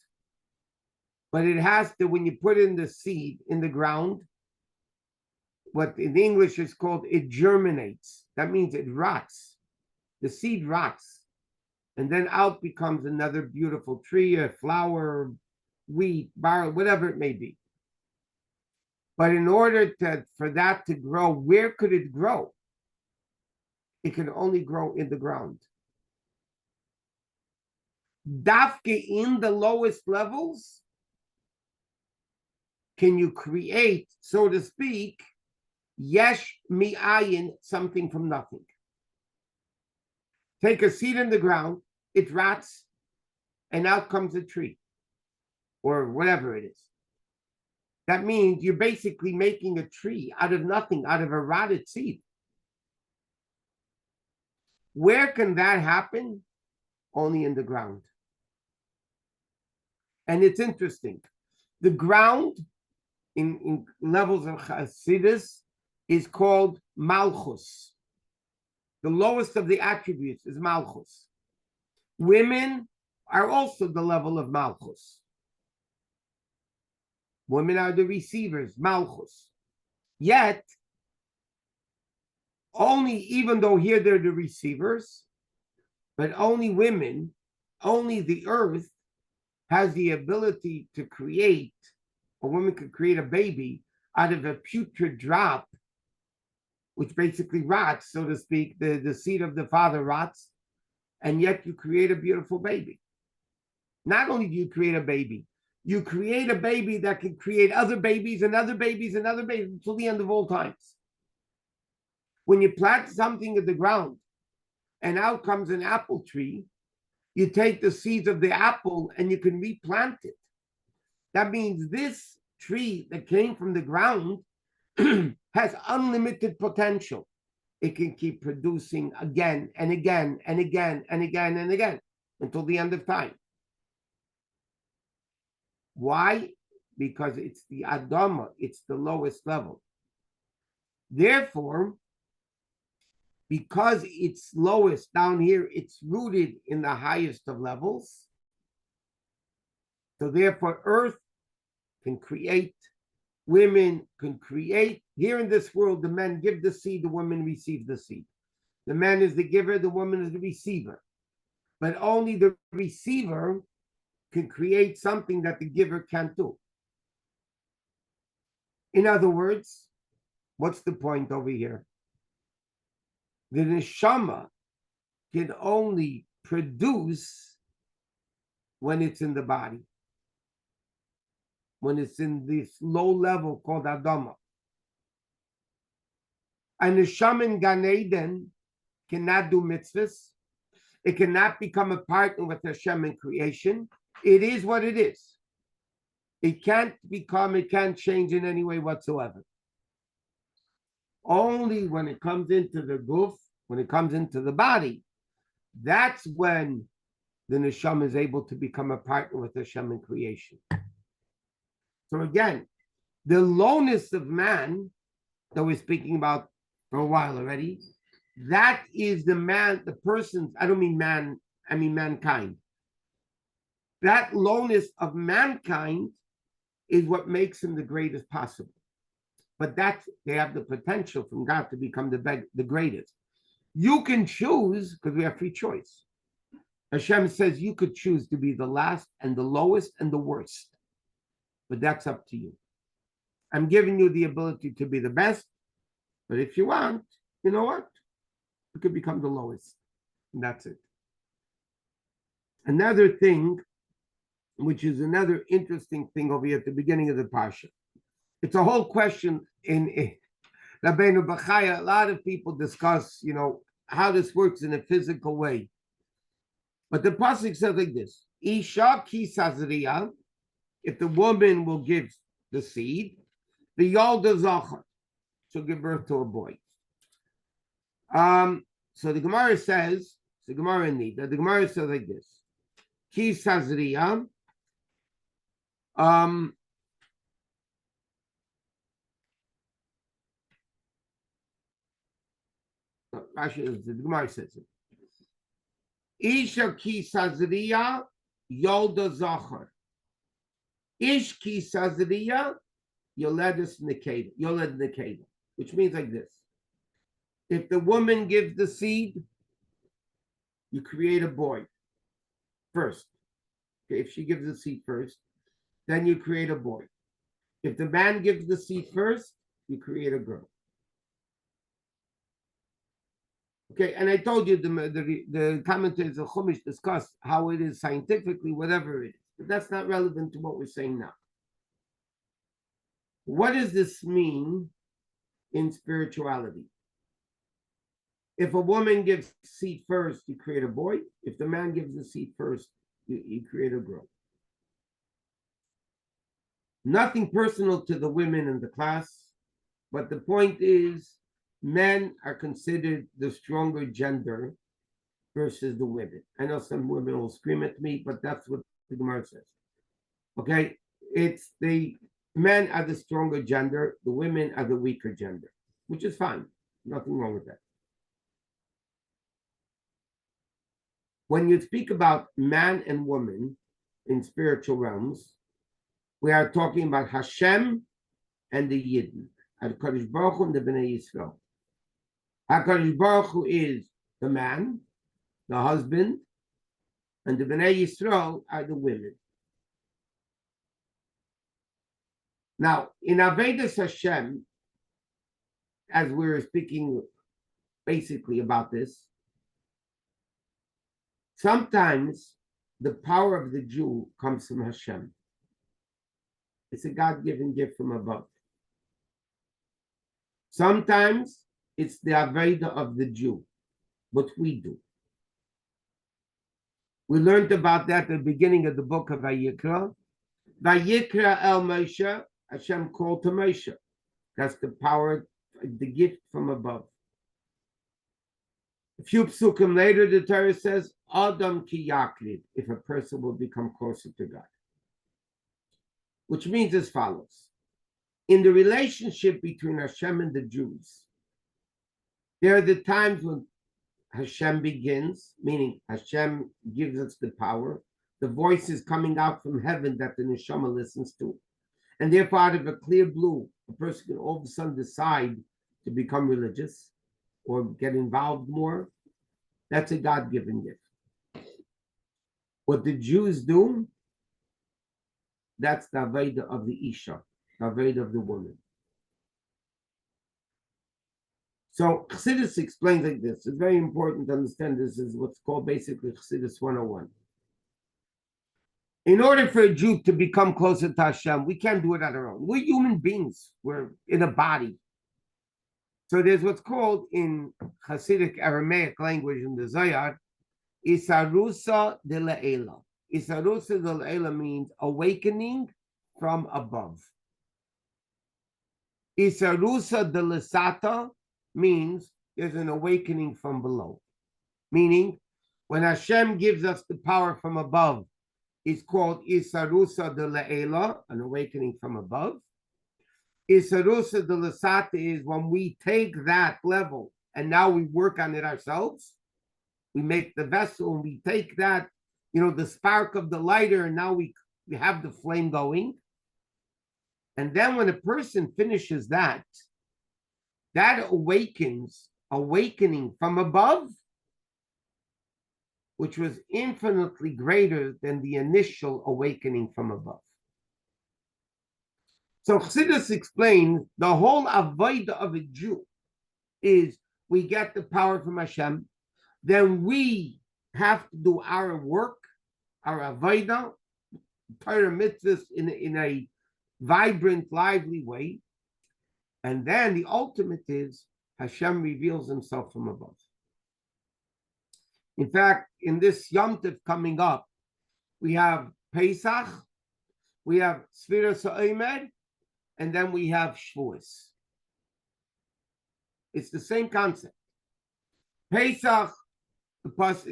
but it has to, when you put in the seed in the ground, what in English is called, it germinates. That means it rots. The seed rots. And then out becomes another beautiful tree, a flower, wheat, barley, whatever it may be. But in order for that to grow, where could it grow? It can only grow in the ground. Dafke in the lowest levels, can you create, so to speak, yesh mi'ayin, something from nothing. Take a seed in the ground, it rots, and out comes a tree, or whatever it is. That means you're basically making a tree out of nothing, out of a rotted seed. Where can that happen? Only in the ground. And it's interesting. The ground in levels of Chassidus is called Malchus. The lowest of the attributes is Malchus. Women are also the level of Malchus. Women are the receivers, Malchus. Yet, only, even though here they're the receivers, but only women, only the earth has the ability to create, a woman could create a baby out of a putrid drop, which basically rots, so to speak. The seed of the father rots, and yet you create a beautiful baby. Not only do you create a baby, you create a baby that can create other babies and other babies and other babies until the end of all times. When you plant something in the ground and out comes an apple tree, you take the seeds of the apple and you can replant it. That means this tree that came from the ground has unlimited potential. It can keep producing again and again and again and again and again until the end of time. Why? Because it's the Adama, it's the lowest level. Therefore, because it's lowest down here, it's rooted in the highest of levels. So therefore, earth can create, women can create. Here in this world, the men give the seed, the women receive the seed. The man is the giver, the woman is the receiver. But only the receiver can create something that the giver can't do. In other words, what's the point over here? The neshama can only produce when it's in the body, when it's in this low level called Adama. And the shaman Gan Eden cannot do mitzvahs. It cannot become a partner with Hashem in creation. It is what it is. It can't change in any way whatsoever. Only when it comes into the guf, when it comes into the body, that's when the neshama is able to become a partner with Hashem in creation. So again, the lowness of man that we're speaking about for a while already, that is the person's, I don't mean man, I mean mankind. That lowness of mankind is what makes him the greatest possible. But they have the potential from God to become the greatest. You can choose, because we have free choice. Hashem says you could choose to be the last and the lowest and the worst. But that's up to you. I'm giving you the ability to be the best. But if you want, you know what? You could become the lowest. And that's it. Another thing, which is another interesting thing over here at the beginning of the Parsha. It's a whole question in Rabbeinu Bachaya. A lot of people discuss, how this works in a physical way. But the pasuk says like this: Isha ki Tazria, if the woman will give the seed, the yolda zachar, she'll give birth to a boy. So the Gemara says, the Gemara says like this: Ki Tazria. Actually, the Gemara says it. Isha ki Tazria yolda zachar. Ish ki Tazria yoledus nikeda, which means like this: if the woman gives the seed, you create a boy first. Okay, if she gives the seed first, then you create a boy. If the man gives the seed first, you create a girl. Okay, and I told you the commentators of Chumash discuss how it is scientifically, whatever it is, but that's not relevant to what we're saying now. What does this mean in spirituality? If a woman gives seed first, you create a boy. If the man gives the seed first, you create a girl. Nothing personal to the women in the class, but the point is, men are considered the stronger gender versus the women. I know some women will scream at me, but that's what the Gemara says. Okay, it's the men are the stronger gender, the women are the weaker gender, which is fine. Nothing wrong with that. When you speak about man and woman in spiritual realms, we are talking about Hashem and the Yidden, HaKadosh Baruch Hu and the Bnei Yisrael. HaKadosh Baruch Hu is the man, the husband, and the Bnei Yisrael are the women. Now, in Avodas Hashem, as we were speaking basically about this, sometimes the power of the Jew comes from Hashem. It's a God-given gift from above. Sometimes it's the Aveda of the Jew, what we do. We learned about that at the beginning of the book of Vayikra. Vayikra el Moshe, Hashem called to Moshe. That's the power, the gift from above. A few psukim later, the Torah says, Adam ki yaklid, if a person will become closer to God. Which means as follows. In the relationship between Hashem and the Jews, there are the times when Hashem begins, meaning Hashem gives us the power. The voice is coming out from heaven that the neshama listens to. And therefore, out of a clear blue, a person can all of a sudden decide to become religious or get involved more. That's a God-given gift. What the Jews do, that's the Aveda of the Isha, the Aveda of the woman. So Chassidus explains like this. It's very important to understand this is what's called basically Chassidus 101. In order for a Jew to become closer to Hashem, we can't do it on our own. We're human beings. We're in a body. So there's what's called in Hasidic Aramaic language in the Zayar, Isarusa de La'ela. Isarusa de La'ela means awakening from above. Isarusa de Lasata means there's an awakening from below. Meaning, when Hashem gives us the power from above, it's called Isarusa de La'ela, an awakening from above. Isarusa de Lasata is when we take that level and now we work on it ourselves. We make the vessel and we take that, the spark of the lighter, and now we have the flame going. And then when a person finishes that awakening from above, which was infinitely greater than the initial awakening from above. So Chassidus explains the whole avodah of a Jew is we get the power from Hashem, then we have to do our work, our avodah, Torah mitzvahs in a vibrant, lively way, and then the ultimate is Hashem reveals himself from above. In fact, in this Yom Tov coming up, we have Pesach, we have Sfiras HaOmer, and then we have Shavuos. It's the same concept. Pesach,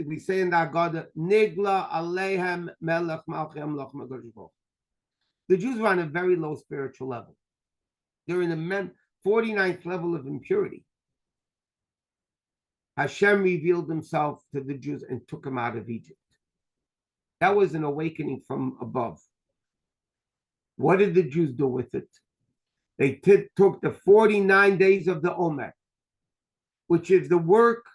we say in the Haggadah, Nigla Alehem Melech Malchei Amlach Megash Baruch. The Jews were on a very low spiritual level. They're in the 49th level of impurity. Hashem revealed himself to the Jews and took them out of Egypt. That was an awakening from above. What did the Jews do with it? They took the 49 days of the Omer, which is the work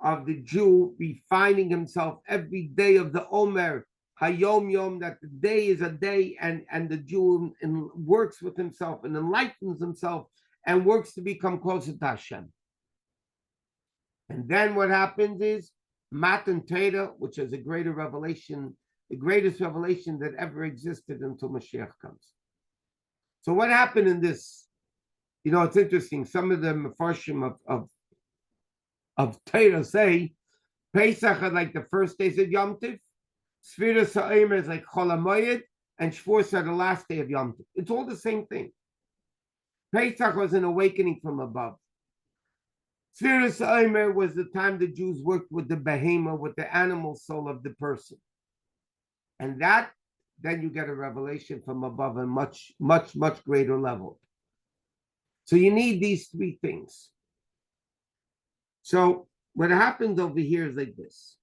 of the Jew refining himself every day of the Omer, Hayom Yom, that the day is a day, and the Jew works with himself and enlightens himself and works to become closer to Hashem. And then what happens is Matan Torah, which is a greater revelation, the greatest revelation that ever existed until Mashiach comes. So what happened in this? It's interesting. Some of the Mefarshim of Torah say Pesach are like the first days of Yom Tov, Sfiras HaOmer is like Chol HaMoed, and Shavuos are the last day of Yom Tov. It's all the same thing. Pesach was an awakening from above. Sfiras HaOmer was the time the Jews worked with the behemoth, with the animal soul of the person. And then you get a revelation from above a much, much, much greater level. So you need these three things. So what happens over here is like this.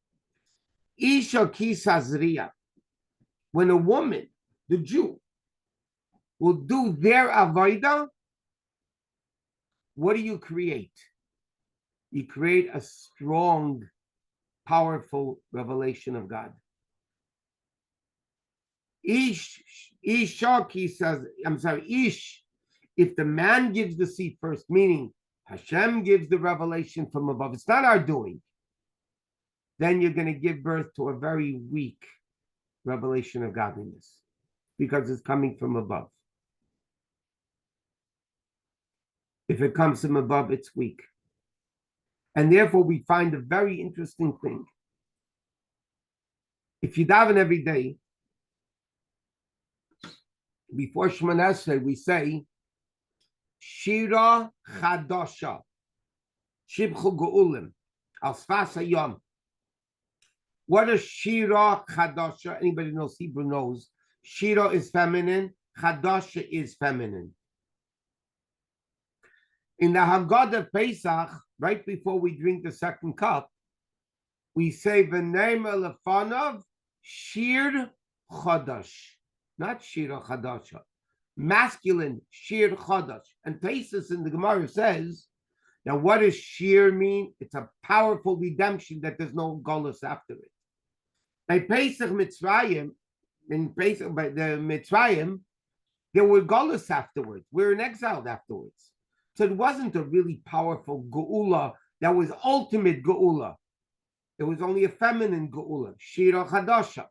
Isha ki Tazria. When a woman, the Jew, will do their avodah, what do you create? You create a strong, powerful revelation of God. Ish, if the man gives the seed first, meaning Hashem gives the revelation from above, it's not our doing, then you're going to give birth to a very weak revelation of godliness because it's coming from above. If it comes from above, it's weak. And therefore, we find a very interesting thing. If you daven every day, before Shemoneh Esrei, we say, Shira Chadasha, Shibchu Geulim, Al Sfas Hayom. What is Shira Chadasha? Anybody who knows Hebrew knows. Shira is feminine, Chadasha is feminine. In the Haggadah Pesach, right before we drink the second cup, we say V'nei Lefanav Shir Chadash, not Shira Chadasha, masculine Shir Chadash. And Taisus in the Gemara says, now what does Shir mean? It's a powerful redemption that there's no Golus after it. By Pesach Mitzrayim, by the Mitzrayim, there were Golus afterwards. We're in exile afterwards. So it wasn't a really powerful geula that was ultimate geula. It was only a feminine geula, shira chadasha.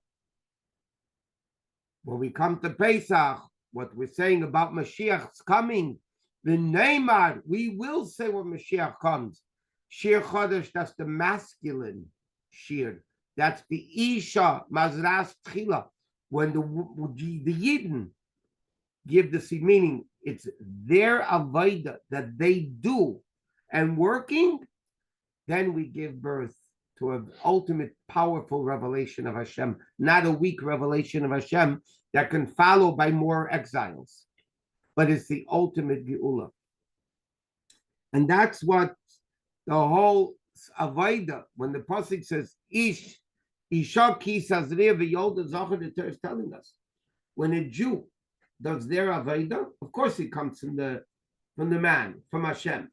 When we come to Pesach, what we're saying about Mashiach's coming, the Neymar, we will say when Mashiach comes. Shir Chodesh, that's the masculine shir. That's the Isha, Mazras Tchila. When the Yidden give the seed, meaning it's their Avodah that they do and working, then we give birth to an ultimate powerful revelation of Hashem, not a weak revelation of Hashem that can follow by more exiles, but it's the ultimate Geula. And that's what the whole Avodah, when the Pasuk says, Isha ki Tazria v'yolda zachar, the Torah is telling us, when a Jew does their Avodah, of course it comes from the man, from Hashem.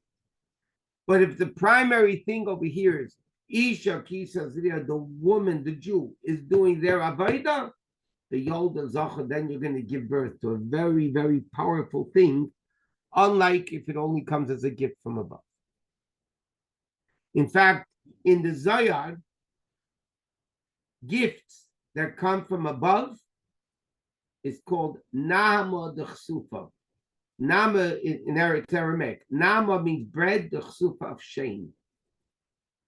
But if the primary thing over here is Isha ki Tazria, the woman, the Jew, is doing their Avodah, the Yolda Zachar, then you're going to give birth to a very, very powerful thing, unlike if it only comes as a gift from above. In fact, in the Zohar, gifts that come from above is called Nama de Chsufa. Nama in Aramaic. Nama means bread, the Chsufa of shame.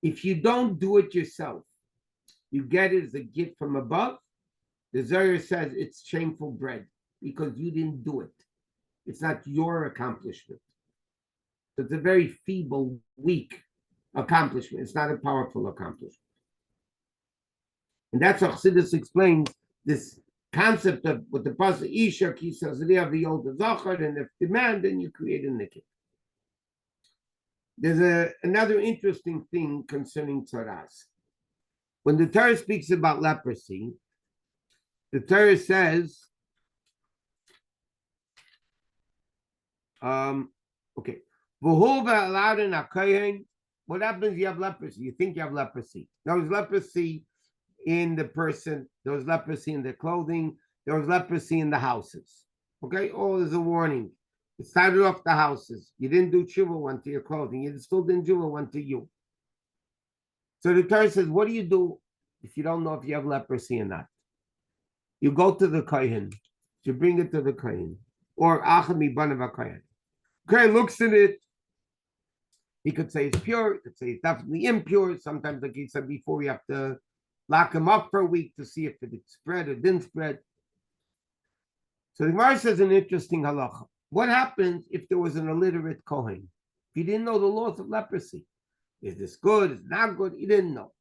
If you don't do it yourself, you get it as a gift from above. The Zohar says it's shameful bread because you didn't do it. It's not your accomplishment. So it's a very feeble, weak accomplishment. It's not a powerful accomplishment. And that's how Chassidus explains this concept of what the Pasuk Isha ki Tazria v'yolda zachar, and if demand, then you create a nikah. There's another interesting thing concerning tzaras. When the Torah speaks about leprosy, the Torah says, okay, what happens if you have leprosy? You think you have leprosy. There was leprosy in the person, there was leprosy in the clothing, there was leprosy in the houses. Okay, there's a warning. It started off the houses. You didn't do tshuva, one to your clothing. You still didn't tshuva, one to you. So the Torah says, what do you do if you don't know if you have leprosy or not? You go to the kohen. You bring it to the kohen. Or achami banav kohen. Kohen looks at it. He could say it's pure. He could say it's definitely impure. Sometimes, like he said before, you have to lock him up for a week to see if it spread or didn't spread. So the Gemara says an interesting halacha. What happens if there was an illiterate kohen? If he didn't know the laws of leprosy. Is this good? Is it not good? He didn't know.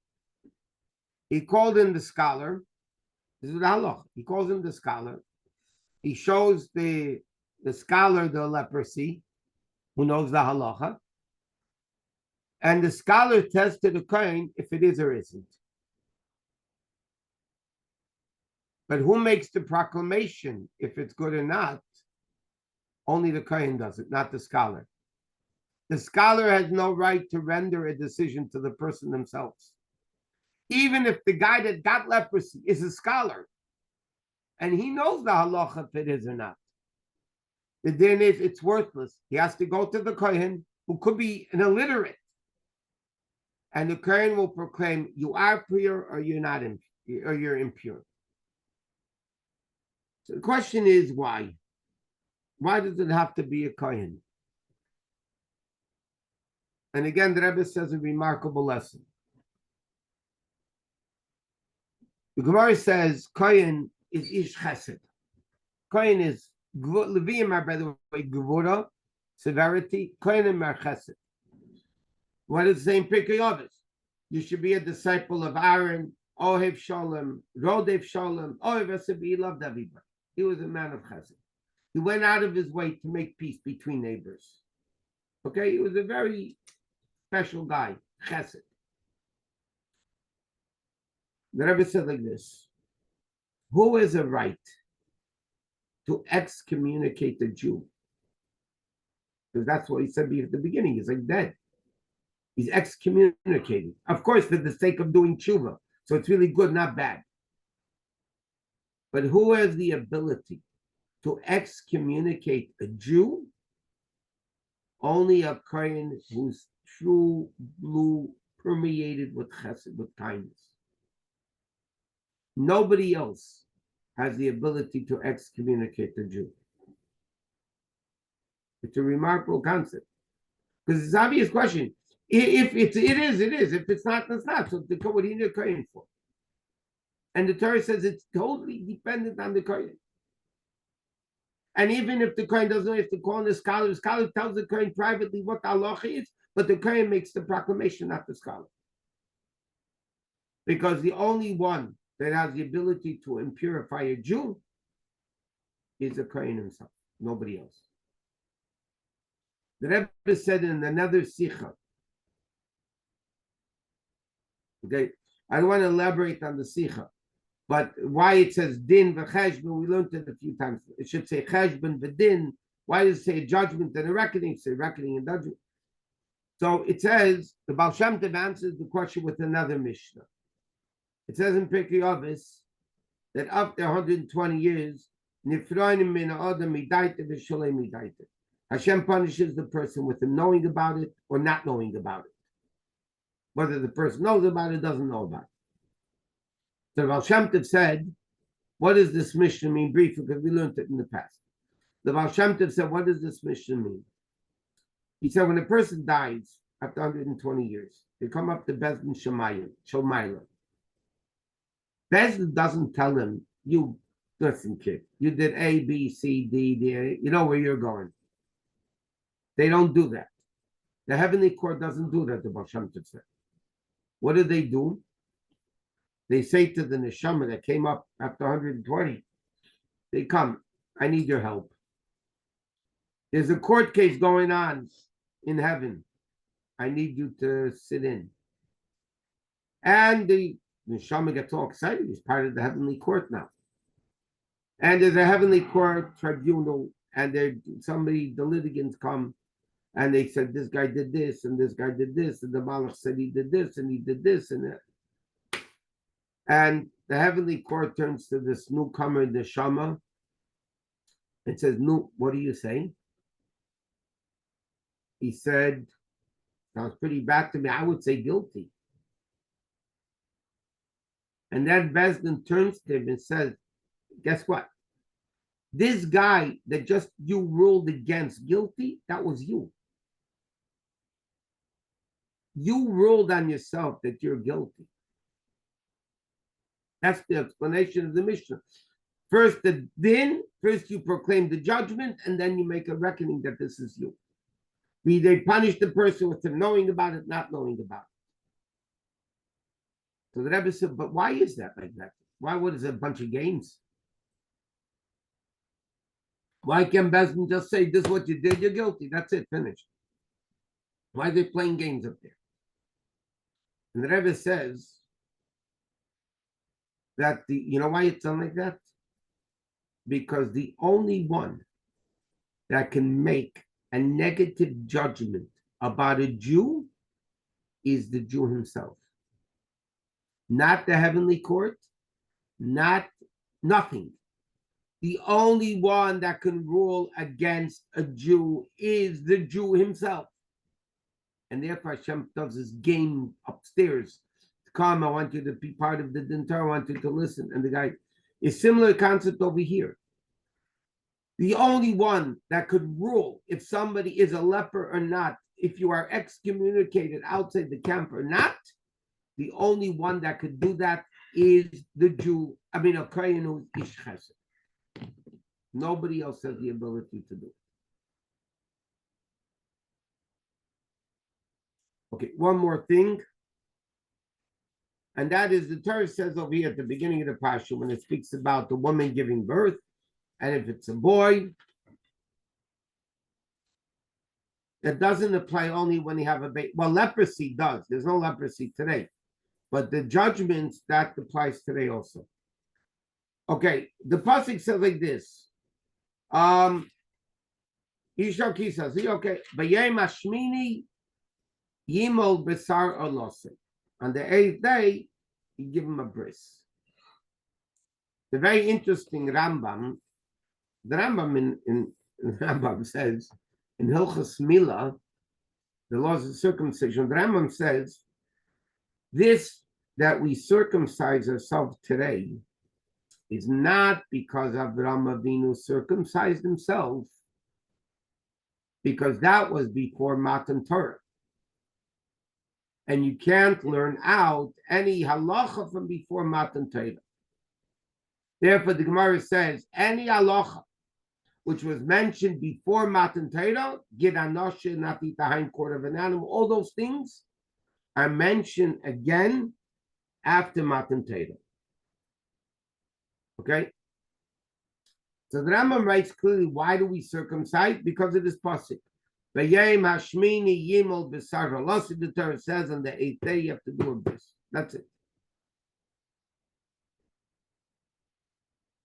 He called in the scholar. This is the halacha. He calls in the scholar. He shows the scholar the leprosy, who knows the halacha. And the scholar tests to the kohen if it is or isn't. But who makes the proclamation if it's good or not? Only the kohen does it, not the scholar. The scholar has no right to render a decision to the person themselves. Even if the guy that got leprosy is a scholar, and he knows the halacha if it is or not. The din is it's worthless. He has to go to the kohen, who could be an illiterate, and the kohen will proclaim you are pure or you're not impure, or you're impure. So the question is why? Why does it have to be a kohen? And again, the Rebbe says a remarkable lesson. The Gemara says kohen is ish chesed. Kohen is Leviim are, by the way, gevura, severity. Kohen are chesed. What is the same Pirkei Avos? You should be a disciple of Aaron, Ohev Shalom, Rodev Shalom, Ohev Esav. He loved everybody. He was a man of chesed. He went out of his way to make peace between neighbors. Okay, he was a very special guy, chesed. The Rebbe said like this: who has a right to excommunicate the Jew? Because that's what he said at the beginning. He's like dead. He's excommunicated. Of course, for the sake of doing tshuva. So it's really good, not bad. But who has the ability to excommunicate a Jew? only a kohen who's true blue, permeated with chesed, with kindness. Nobody else has the ability to excommunicate the Jew. It's a remarkable concept. Because it's an obvious question. If it is, it is. If it's not, it's not. So what do you need a kohen for? And the Torah says it's totally dependent on the kohen. And even if the kohen doesn't know if to call the scholar tells the kohen privately what the halacha is, but the kohen makes the proclamation, not the scholar. Because the only one that has the ability to impurify a Jew is the kohen himself, nobody else. The Rebbe said in another sikha, okay, I don't want to elaborate on the sikha, but why it says din v'cheshbon, we learned it a few times. It should say cheshbon v'din. Why does it say judgment and a reckoning? Say reckoning and judgment. So it says, the Baal Shem Tov answers the question with another Mishnah. It says in Pirkei Avos that after 120 years, Nifroinim min ha'adam midaita v'sholem midaita. Hashem punishes the person with him knowing about it or not knowing about it. Whether the person knows about it, doesn't know about it. So Baal Shem Tov said, what does this Mishnah mean? Briefly, because we learned it in the past. The Baal Shem Tov said, what does this Mishnah mean? He said, when a person dies after 120 years, they come up to Beis Din Shomayla. Beis Din doesn't tell him, you, listen, kid, you did A, B, C, D, D, you know where you're going. They don't do that. The heavenly court doesn't do that, the Baal Shem Tov said. What do? They say to the neshama that came up after 120, they come, I need your help. There's a court case going on in heaven. I need you to sit in. And the neshama gets all excited. He's part of the heavenly court now. And there's a heavenly court tribunal, and the litigants come, and they said, this guy did this, and this guy did this, and the Malach said he did this, and he did this, and that. And the heavenly court turns to this newcomer, the Shama, and says, no, what do you say? He said, sounds pretty bad to me. I would say guilty. And then Beis Din turns to him and says, guess what? This guy that just you ruled against guilty, that was you. You ruled on yourself that you're guilty. That's the explanation of the Mishnah. First the din, first you proclaim the judgment, and then you make a reckoning that this is you. They punish the person with him knowing about it, not knowing about it. So the Rebbe said, but why is that like that? Why? What is it, a bunch of games? Why can't Beis Din just say, this is what you did, you're guilty, that's it, finished? Why are they playing games up there? And the Rebbe says that you know why it's done like that? Because the only one that can make a negative judgment about a Jew is the Jew himself. Not the heavenly court, nothing. The only one that can rule against a Jew is the Jew himself. And therefore Hashem does this game upstairs. Come, I want you to be part of the dinner, I want you to listen. And the guy is similar concept over here. The only one that could rule if somebody is a leper or not, if you are excommunicated outside the camp or not, the only one that could do that is the Jew, a kohen who is ish chesed. Nobody else has the ability to do it. Okay, one more thing. And that is, the Torah says over here at the beginning of the Parsha, when it speaks about the woman giving birth, and if it's a boy, that doesn't apply only when you have a baby. Well, leprosy does. There's no leprosy today. But the judgments, that applies today also. Okay, the pasuk says like this. Okay, V'yem hashmini yimol besar olose. On the 8th day, you give him a bris. The very interesting Rambam, the Rambam in Rambam says In Hilchas Milah, the laws of circumcision, the Rambam says, this that we circumcise ourselves today is not because Avraham Avinu circumcised himself, because that was before Matan Torah. And you can't learn out any halacha from before Matan Torah. Therefore, the Gemara says, any halacha which was mentioned before Matan Torah, Gid Anoshe, not eat the hind quarter of an animal, all those things are mentioned again after Matan Torah. Okay? So the Rambam writes clearly, why do we circumcise? Because of this pasuk. V'yayim hashmini yimol b'sar halasi, the Torah says on the 8th day you have to do this. That's it.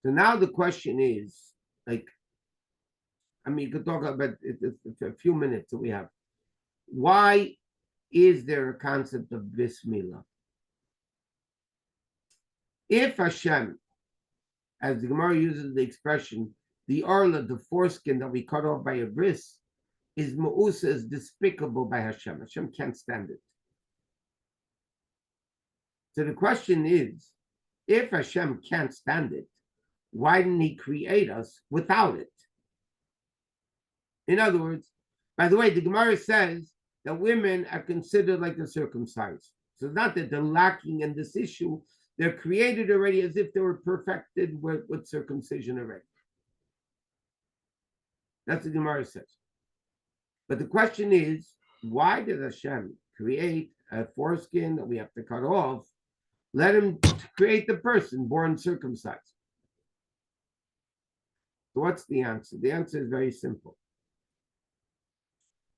So now the question is, like, I mean, you could talk about it a few minutes that we have. Why is there a concept of bris milah? If Hashem, as the Gemara uses the expression, the orla, the foreskin that we cut off by a bris, is ma'usa, is despicable by Hashem. Hashem can't stand it. So the question is, if Hashem can't stand it, why didn't he create us without it? In other words, by the way, the Gemara says that women are considered like the circumcised. So it's not that they're lacking in this issue. They're created already as if they were perfected with circumcision already. That's what the Gemara says. But the question is, why did Hashem create a foreskin that we have to cut off? Let him create the person born circumcised. So what's the answer? The answer is very simple.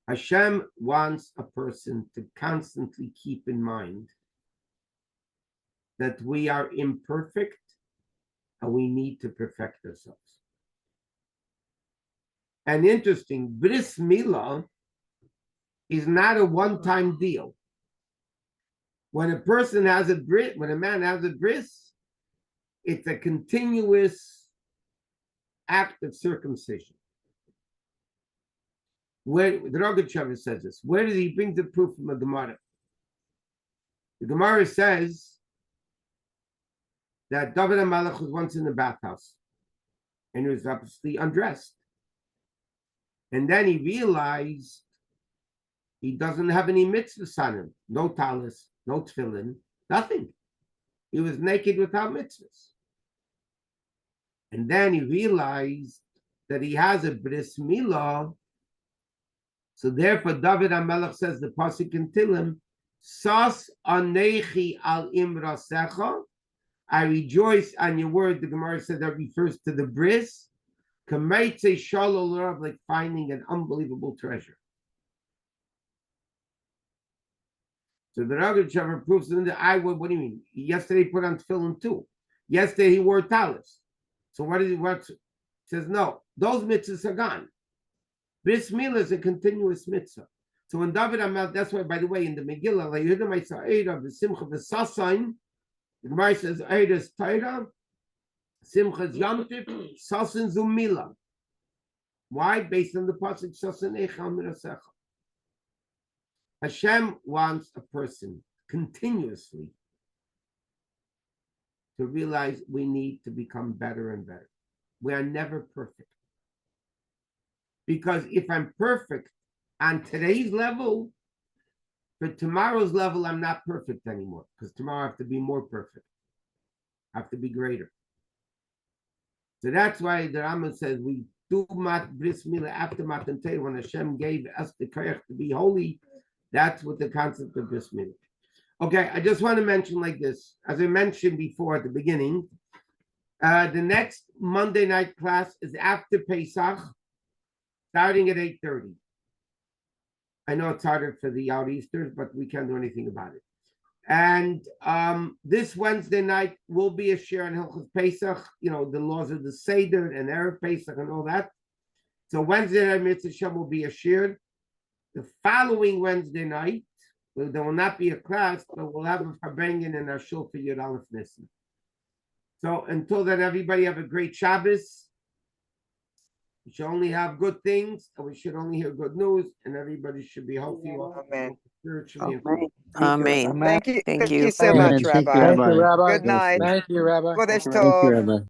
Hashem wants a person to constantly keep in mind that we are imperfect and we need to perfect ourselves. And interesting, bris milah is not a one-time deal. When a person has a bris, when a man has a bris, it's a continuous act of circumcision. Where the Rogatchover says this, where does he bring the proof from the Gemara? The Gemara says that David HaMelech was once in the bathhouse and he was obviously undressed. And then he realized he doesn't have any mitzvahs on him, no talis, no tefillin, nothing. He was naked without mitzvahs. And then he realized that he has a bris milah. So therefore, David HaMelech says the pasuk in Tehillim, Sas anechi al imrasecha, I rejoice on your word. The Gemara said that refers to the bris, kameitze shalom, like finding an unbelievable treasure. So the Rogatchover proves in the what do you mean? Yesterday he put on tefillin too. Yesterday he wore talis. So what says no, those mitzvahs are gone. Bris milah is a continuous mitzvah. So when David HaMelech, that's why, by the way, in the Megillah, like you heard say Eira, the Simcha, the Sasain, the Gemara says Eira is Torah, Simcha is Yom Tov, Sasain is Milah. Why? Based on the pasuk Sasain Eichal Mirasecha. Hashem wants a person continuously to realize we need to become better and better. We are never perfect. Because if I'm perfect on today's level, for tomorrow's level, I'm not perfect anymore. Because tomorrow I have to be more perfect. I have to be greater. So that's why the Rambam says we do mat bris milah after Matan Torah, when Hashem gave us the koyach to be holy. That's what the concept of bris milah. Okay, I just want to mention like this. As I mentioned before at the beginning, the next Monday night class is after Pesach, starting at 8:30. I know it's harder for the out Easters, but we can't do anything about it. And this Wednesday night will be a share on Hilchos Pesach, the laws of the Seder and Erev Pesach and all that. So Wednesday night, Mitzvah Shem will be a share. The following Wednesday night, there will not be a class, but we'll have a Farbrengen and our shul for Yud Aleph Nissen. So until then, everybody have a great Shabbos. We should only have good things, and we should only hear good news, and everybody should be healthy, Amen. spiritually. Amen. Thank you. Thank Thank you. you so Amen. much, Thank you, Rabbi. Rabbi. Good night. Thank you, Rabbi. Kodesh Thank you, Tov. Rabbi.